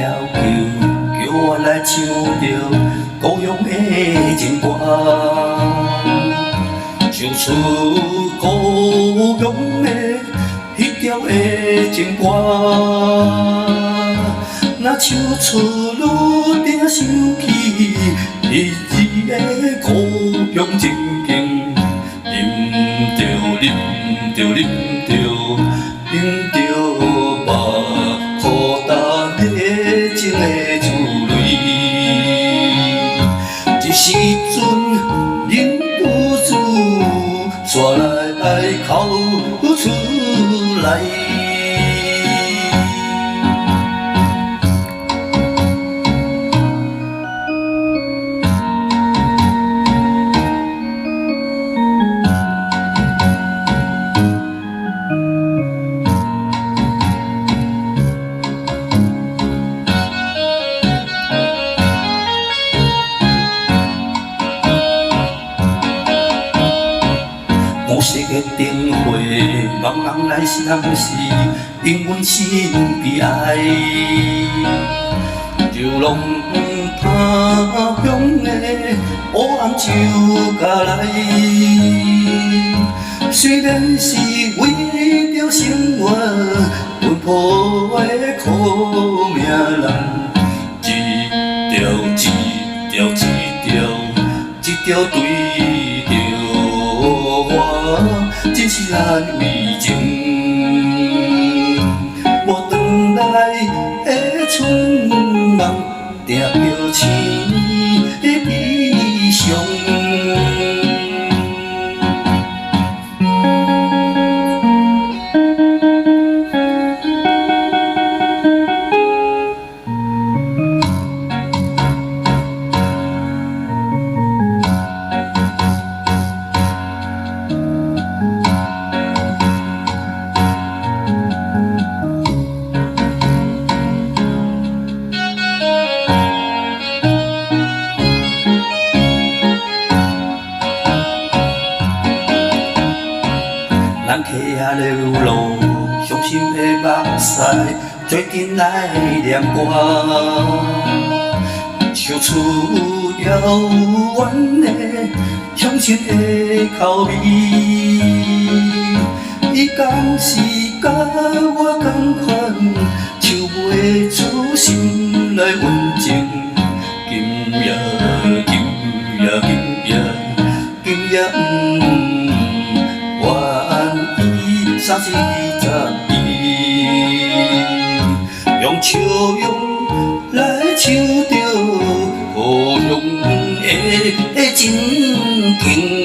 要求，叫我来唱着故乡的情歌，唱出故乡的彼条的情歌。若唱出愈定想起日日的故乡情景，啉着啉着啉着啉着目苦干的情的滋味，一时阵忍不住煞来哭出来。暮色的灯火，茫茫来相思，因阮心悲哀。就浪他乡的黑暗就甲来，虽然是为着生活奔波的苦命人，一条一条一条一条对着。真是难为情，无转来的春梦，定着青的悲伤。咱客仔流露伤心的目屎，做阵来念歌，唱出遥远的乡亲的口味。伊敢是甲我同款，唱袂出心内温情。今夜，今夜，今夜，今夜三十二十用笑容来唱着故乡的情景。